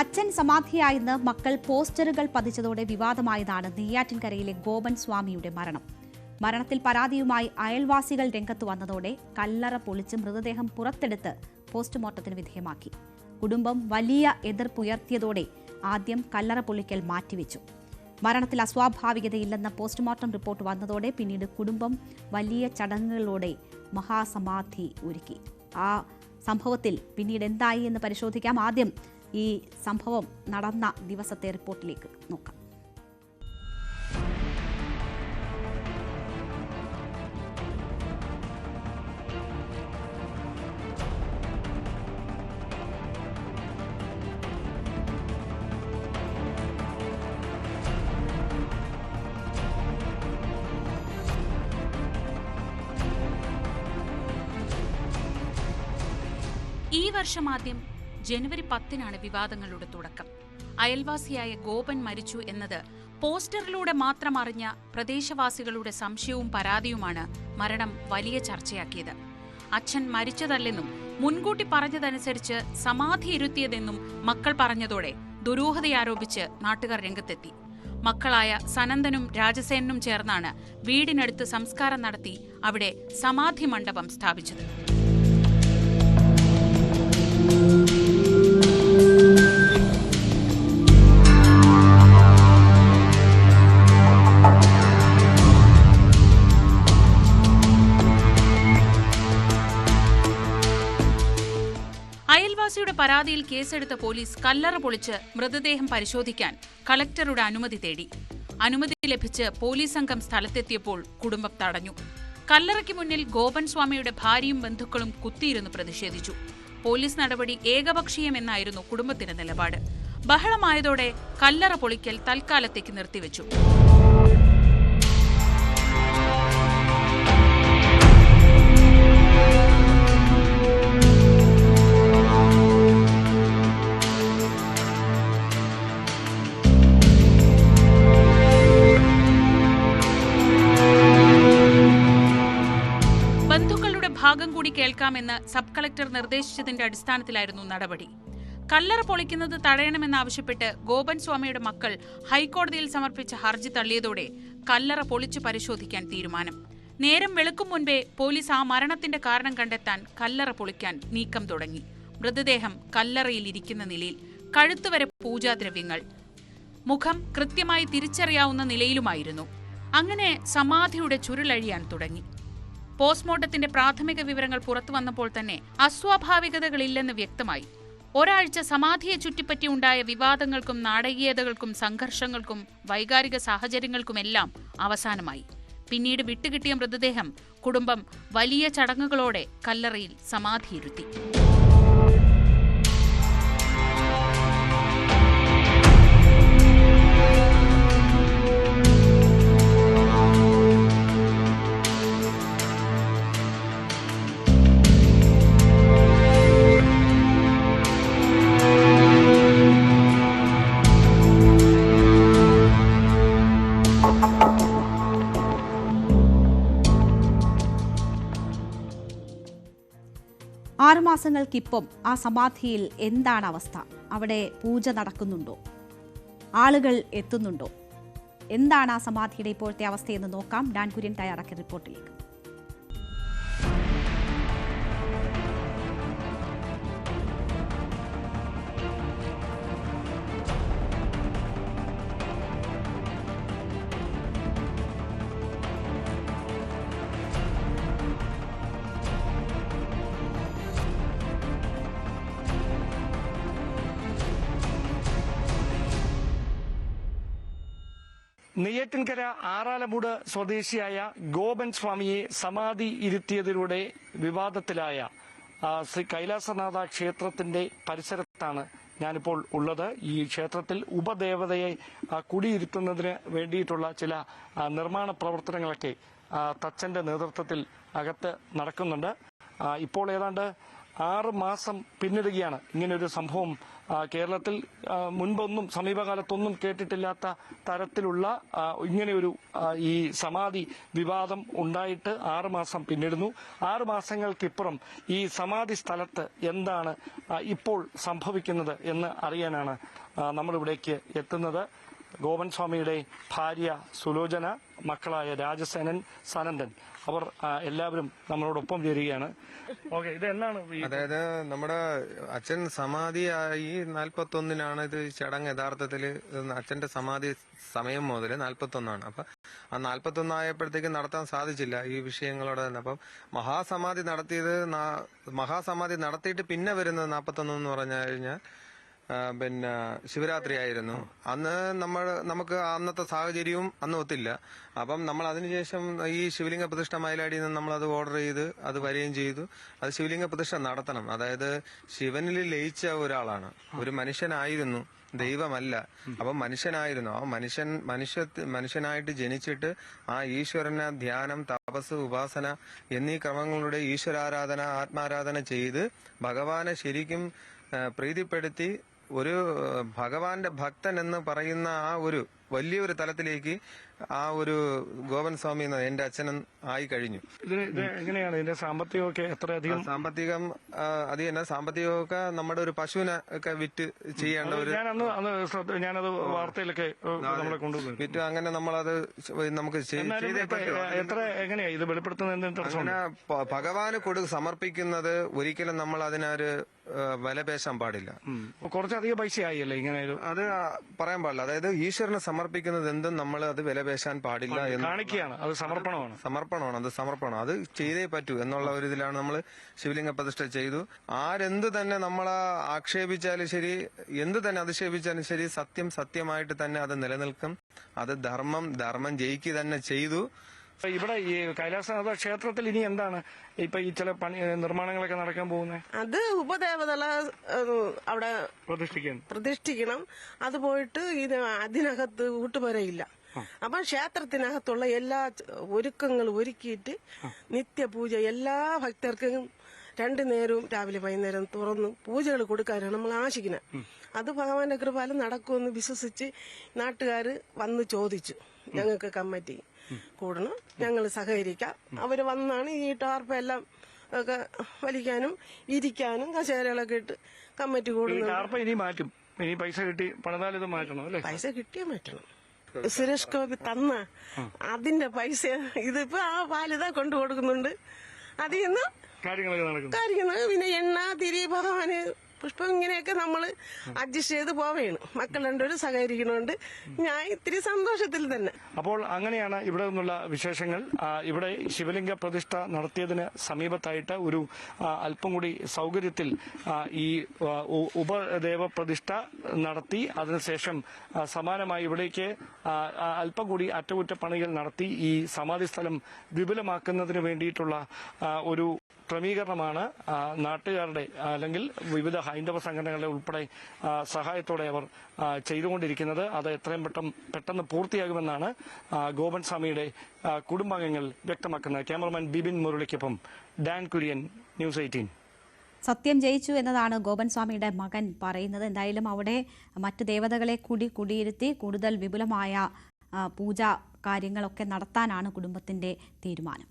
അച്ഛൻ സമാധിയായെന്ന് മക്കൾ പോസ്റ്ററുകൾ പതിച്ചതോടെ വിവാദമായതാണ് നെയ്യാറ്റിൻകരയിലെ ഗോപൻ സ്വാമിയുടെ മരണം. മരണത്തിൽ പരാതിയുമായി അയൽവാസികൾ രംഗത്ത് വന്നതോടെ കല്ലറ പൊളിച്ച് മൃതദേഹം പുറത്തെടുത്ത് പോസ്റ്റ്മോർട്ടത്തിന് വിധേയമാക്കി. കുടുംബം വലിയ എതിർപ്പുയർത്തിയതോടെ ആദ്യം കല്ലറ പൊളിക്കൽ മാറ്റിവെച്ചു. മരണത്തിൽ അസ്വാഭാവികതയില്ലെന്ന പോസ്റ്റ്മോർട്ടം റിപ്പോർട്ട് വന്നതോടെ പിന്നീട് കുടുംബം വലിയ ചടങ്ങുകളോടെ മഹാസമാധി ഒരുക്കി. ആ സംഭവത്തിൽ പിന്നീട് എന്തായി എന്ന് പരിശോധിക്കാം. ആദ്യം ഈ സംഭവം നടന്ന ദിവസത്തെ റിപ്പോർട്ടിലേക്ക് നോക്കാം. ഈ വർഷം ആദ്യം ജനുവരി 10-നാണ് വിവാദങ്ങളുടെ തുടക്കം. അയൽവാസിയായ ഗോപൻ മരിച്ചു എന്നത് പോസ്റ്ററിലൂടെ മാത്രം അറിഞ്ഞ പ്രദേശവാസികളുടെ സംശയവും പരാതിയുമാണ് മരണം വലിയ ചർച്ചയാക്കിയത്. അച്ഛൻ മരിച്ചതല്ലെന്നും മുൻകൂട്ടി പറഞ്ഞതനുസരിച്ച് സമാധി ഇരുത്തിയതെന്നും മക്കൾ പറഞ്ഞതോടെ ദുരൂഹതയാരോപിച്ച് നാട്ടുകാർ രംഗത്തെത്തി. മക്കളായ സനന്ദനും രാജസേനും ചേർന്നാണ് വീടിനടുത്ത് സംസ്കാരം നടത്തി അവിടെ സമാധി മണ്ഡപം സ്ഥാപിച്ചത്. അയൽവാസിയുടെ പരാതിയിൽ കേസെടുത്ത പോലീസ് കല്ലറ പൊളിച്ച് മൃതദേഹം പരിശോധിക്കാൻ കളക്ടറുടെ അനുമതി തേടി. അനുമതി ലഭിച്ച് പോലീസ് സംഘം സ്ഥലത്തെത്തിയപ്പോൾ കുടുംബം തടഞ്ഞു. കല്ലറയ്ക്ക് മുന്നിൽ ഗോപൻ സ്വാമിയുടെ ഭാര്യയും ബന്ധുക്കളും കുത്തിയിരുന്ന് പ്രതിഷേധിച്ചു. പോലീസ് നടപടി ഏകപക്ഷീയമെന്നായിരുന്നു കുടുംബത്തിന്റെ നിലപാട്. ബഹളമായതോടെ കല്ലറ പൊളിക്കൽ തൽക്കാലത്തേക്ക് നിർത്തിവെച്ചു. ബന്ധുക്കളുടെ ഭാഗം കൂടി കേൾക്കാമെന്ന് സബ് കളക്ടർ നിർദ്ദേശിച്ചതിന്റെ അടിസ്ഥാനത്തിലായിരുന്നു നടപടി. കല്ലറ പൊളിക്കുന്നത് തടയണമെന്നാവശ്യപ്പെട്ട് ഗോപൻ സ്വാമിയുടെ മക്കൾ ഹൈക്കോടതിയിൽ സമർപ്പിച്ച ഹർജി തള്ളിയതോടെ കല്ലറ പൊളിച്ചു പരിശോധിക്കാൻ തീരുമാനം. നേരം വെളുക്കും മുൻപേ പോലീസ് ആ മരണത്തിന്റെ കാരണം കണ്ടെത്താൻ കല്ലറ പൊളിക്കാൻ നീക്കം തുടങ്ങി. മൃതദേഹം കല്ലറയിൽ ഇരിക്കുന്ന നിലയിൽ, കഴുത്തുവരെ പൂജാദ്രവ്യങ്ങൾ, മുഖം കൃത്യമായി തിരിച്ചറിയാവുന്ന നിലയിലുമായിരുന്നു. അങ്ങനെ സമാധിയുടെ ചുരുളഴിയാൻ തുടങ്ങി. പോസ്റ്റ്മോർട്ടത്തിന്റെ പ്രാഥമിക വിവരങ്ങൾ പുറത്തു വന്നപ്പോൾ തന്നെ അസ്വാഭാവികതകളില്ലെന്ന് വ്യക്തമായി. ഒരാഴ്ച സമാധിയെ ചുറ്റിപ്പറ്റി ഉണ്ടായ വിവാദങ്ങൾക്കും നാടകീയതകൾക്കും സംഘർഷങ്ങൾക്കും വൈകാരിക സാഹചര്യങ്ങൾക്കുമെല്ലാം അവസാനമായി. പിന്നീട് വിട്ടുകിട്ടിയ മൃതദേഹം കുടുംബം വലിയ ചടങ്ങുകളോടെ കല്ലറയിൽ സമാധിയിരുത്തി. ആറുമാസങ്ങൾക്കിപ്പം ആ സമാധിയിൽ എന്താണ് അവസ്ഥ? അവിടെ പൂജ നടക്കുന്നുണ്ടോ? ആളുകൾ എത്തുന്നുണ്ടോ? എന്താണ് ആ സമാധിയുടെ ഇപ്പോഴത്തെ അവസ്ഥയെന്ന് നോക്കാം. ഡാൻ കുര്യൻ തയ്യാറാക്കിയ റിപ്പോർട്ടിലേക്ക്. നെയ്യാറ്റിൻകര ആറാലമൂട് സ്വദേശിയായ ഗോപൻ സ്വാമിയെ സമാധി ഇരുത്തിയതിലൂടെ വിവാദത്തിലായ ശ്രീ കൈലാസനാഥ ക്ഷേത്രത്തിന്റെ പരിസരത്താണ് ഞാനിപ്പോൾ ഉള്ളത്. ഈ ക്ഷേത്രത്തിൽ ഉപദേവതയെ കുടിയിരുത്തുന്നതിന് വേണ്ടിയിട്ടുള്ള ചില നിർമ്മാണ പ്രവർത്തനങ്ങളൊക്കെ തച്ചന്റെ നേതൃത്വത്തിൽ അകത്ത് നടക്കുന്നുണ്ട്. ഇപ്പോൾ ഏതാണ്ട് 6 മാസം പിന്നിടുകയാണ് ഇങ്ങനെയൊരു സംഭവം കേരളത്തിൽ മുൻപൊന്നും സമീപകാലത്തൊന്നും കേട്ടിട്ടില്ലാത്ത തരത്തിലുള്ള ഇങ്ങനെയൊരു ഈ സമാധി വിവാദം ഉണ്ടായിട്ട് 6 മാസം പിന്നിടുന്നു. 6 മാസങ്ങൾക്കിപ്പുറം ഈ സമാധി സ്ഥലത്ത് എന്താണ് ഇപ്പോൾ സംഭവിക്കുന്നത് എന്ന് അറിയാനാണ് നമ്മളിവിടേക്ക് എത്തുന്നത്. ഗോപൻ സ്വാമിയുടെ ഭാര്യ സുലോചന, മക്കളായ രാജസേനൻ, സനന്ദൻ, അവർ എല്ലാവരും നമ്മളോടൊപ്പം ചേരുകയാണ്. ഓക്കെ, ഇത് എന്നാണ്? അതായത് നമ്മുടെ അച്ഛൻ സമാധിയായി 41-നാണ് ഇത് ചടങ്ങ്. യഥാർത്ഥത്തിൽ അച്ഛന്റെ സമാധി സമയം മുതൽ 41-ആണ്. അപ്പൊ ആ 41 ആയപ്പോഴത്തേക്ക് നടത്താൻ സാധിച്ചില്ല ഈ വിഷയങ്ങളോടെ തന്നെ. അപ്പം മഹാസമാധി നടത്തിയിട്ട് പിന്നെ വരുന്നത് 41 എന്ന് പറഞ്ഞു കഴിഞ്ഞാൽ പിന്നെ ശിവരാത്രി ആയിരുന്നു. അന്ന് നമുക്ക് അന്നത്തെ സാഹചര്യവും അന്ന് ഒത്തില്ല. അപ്പം നമ്മൾ അതിനുശേഷം ഈ ശിവലിംഗ പ്രതിഷ്ഠ മയിലാടിയിൽ നിന്ന് നമ്മളത് ഓർഡർ ചെയ്ത് അത് വരികയും ചെയ്തു. അത് ശിവലിംഗ പ്രതിഷ്ഠ നടത്തണം. അതായത് ശിവനിൽ ലയിച്ച ഒരാളാണ്, ഒരു മനുഷ്യനായിരുന്നു, ദൈവമല്ല. അപ്പം മനുഷ്യനായിരുന്നു. ആ മനുഷ്യനായിട്ട് ജനിച്ചിട്ട് ആ ഈശ്വരനെ ധ്യാനം, തപസ്, ഉപാസന എന്നീ ക്രമങ്ങളുടെ ഈശ്വരാരാധന, ആത്മാരാധന ചെയ്ത് ഭഗവാനെ ശരിക്കും പ്രീതിപ്പെടുത്തി ഒരു ഭഗവാന്റെ ഭക്തൻ എന്ന് പറയുന്ന ആ ഒരു വലിയൊരു തലത്തിലേക്ക് ആ ഒരു ഗോപൻ സ്വാമി എന്റെ അച്ഛനും ആയി കഴിഞ്ഞു. ഇത് എങ്ങനെയാണ് ഇതിന്റെ സാമ്പത്തികമൊക്കെ എത്രയധികം? സാമ്പത്തികം അത് തന്നെ. സാമ്പത്തികമൊക്കെ നമ്മുടെ ഒരു പശുവിനെ ഒക്കെ വിറ്റ് ചെയ്യേണ്ട ഒരു ഞാനത് വാർത്തയിലൊക്കെ നമ്മളെ കൊണ്ടുപോയി വിറ്റ് അങ്ങനെ നമ്മളത് നമുക്ക് ചെയ്തേ പറ്റൂ. എത്ര എങ്ങനെയാ ഇത് വെളിപ്പെടുത്തുന്നത്? അങ്ങനെ ഭഗവാന് സമർപ്പിക്കുന്നത് ഒരിക്കലും നമ്മൾ അതിനൊരു വിലപേശാൻ പാടില്ല. കുറച്ചധികം പൈസ ആയില്ലേ ഇങ്ങനെ? അത് പറയാൻ പാടില്ല. അതായത് ഈശ്വരന് സമർപ്പിക്കുന്നത് എന്തും നമ്മൾ അത് വിലപേശാൻ പാടില്ല എന്ന് കാണിക്കുകയാണ്. അത് സമർപ്പണമാണ്. അത് സമർപ്പണം. അത് ചെയ്തേ പറ്റൂ എന്നുള്ള ഒരു ഇതിലാണ് നമ്മൾ ശിവലിംഗ പ്രതിഷ്ഠ ചെയ്തു. ആരെന്ത് തന്നെ നമ്മളെ ആക്ഷേപിച്ചാലും ശരി, എന്ത് തന്നെ അധിക്ഷേപിച്ചാലും ശരി, സത്യം സത്യമായിട്ട് തന്നെ അത് നിലനിൽക്കും. അത് ധർമ്മം ജയിക്കുക തന്നെ ചെയ്തു. ഇവിടെ ഈ കൈലാസനാഥ ക്ഷേത്രത്തിൽ ഇനി എന്താണ് ഇപ്പൊ ഈ ചില നിർമ്മാണങ്ങളൊക്കെ നടക്കാൻ പോകുന്നത്? അത് ഉപദേവതകളെ അവിടെ പ്രതിഷ്ഠിക്കണം. അത് പോയിട്ട് ഇത് അതിനകത്ത് ഊട്ടുപുരയില്ല. അപ്പൊ ക്ഷേത്രത്തിനകത്തുള്ള എല്ലാ ഒരുക്കങ്ങളും ഒരുക്കിയിട്ട് നിത്യപൂജ എല്ലാ ഭക്തർക്കും 2 നേരവും രാവിലെ വൈകുന്നേരം തുറന്ന് പൂജകൾ കൊടുക്കാനാണ് നമ്മൾ ആശിക്കുന്നത്. അത് ഭഗവാന്റെ കൃപാലം നടക്കുമെന്ന് വിശ്വസിച്ച് നാട്ടുകാര് വന്ന് ചോദിച്ചു, ഞങ്ങൾക്ക് കമ്മിറ്റി കൂടണം, ഞങ്ങൾ സഹകരിക്കാം. അവര് വന്നാണ് ഈ ടാർപ്പെല്ലാം ഒക്കെ വലിക്കാനും ഇരിക്കാനും കസേരകളൊക്കെ ഇട്ട് കമ്മിറ്റി കൂടുന്നു. ഇനി മാറ്റും. ഇനി പൈസ കിട്ടി പണിതാൽ ഇത് മാറ്റണം അല്ലേ? പൈസ കിട്ടിയേ മാറ്റണം. സുരേഷ് ഗോപി തന്ന അതിന്റെ പൈസ ഇതിപ്പോ ആ പാലിത കൊണ്ടു കൊടുക്കുന്നുണ്ട്. അതിൽ നിന്ന് കാര്യങ്ങൾ പിന്നെ എണ്ണ, തിരി, ഭഗവാന് പുഷ്പം ഇങ്ങനെയൊക്കെ നമ്മൾ അഡ്ജസ്റ്റ് ചെയ്ത് പോവുകയാണ്. മക്കൾ രണ്ടുപേരും സഹകരിക്കണോണ്ട് ഞാൻ ഇത്തിരി സന്തോഷത്തിൽ തന്നെ. അപ്പോൾ അങ്ങനെയാണ് ഇവിടെ നിന്നുള്ള വിശേഷങ്ങൾ. ഇവിടെ ശിവലിംഗ പ്രതിഷ്ഠ നടത്തിയതിന് സമീപത്തായിട്ട് ഒരു അല്പം കൂടി സൗകര്യത്തിൽ ഈ ഉപദേവ പ്രതിഷ്ഠ നടത്തി അതിനുശേഷം സമാനമായി ഇവിടേക്ക് അല്പം കൂടി അറ്റകുറ്റപ്പണികൾ നടത്തി ഈ സമാധി സ്ഥലം വിപുലമാക്കുന്നതിന് വേണ്ടിയിട്ടുള്ള ഒരു ക്രമീകരണമാണ് നാട്ടുകാരുടെ അല്ലെങ്കിൽ വിവിധ ഹൈന്ദവ സംഘടനകളുടെ ഉൾപ്പെടെ സഹായത്തോടെ അവർ ചെയ്തുകൊണ്ടിരിക്കുന്നത്. അത് എത്രയും പെട്ടെന്ന് പൂർത്തിയാകുമെന്നാണ് ഗോപൻ സ്വാമിയുടെ കുടുംബാംഗങ്ങൾ വ്യക്തമാക്കുന്നത്. ക്യാമറമാൻ ബിബിൻ മുരളിക്കൊപ്പം ഡാൻ കുര്യൻ, ന്യൂസ് 18. സത്യം ജയിച്ചു എന്നതാണ് ഗോപൻ സ്വാമിയുടെ മകൻ പറയുന്നത്. എന്തായാലും അവിടെ മറ്റ് ദേവതകളെ കുടിയിരുത്തി കൂടുതൽ വിപുലമായ പൂജാ കാര്യങ്ങളൊക്കെ നടത്താനാണ് കുടുംബത്തിന്റെ തീരുമാനം.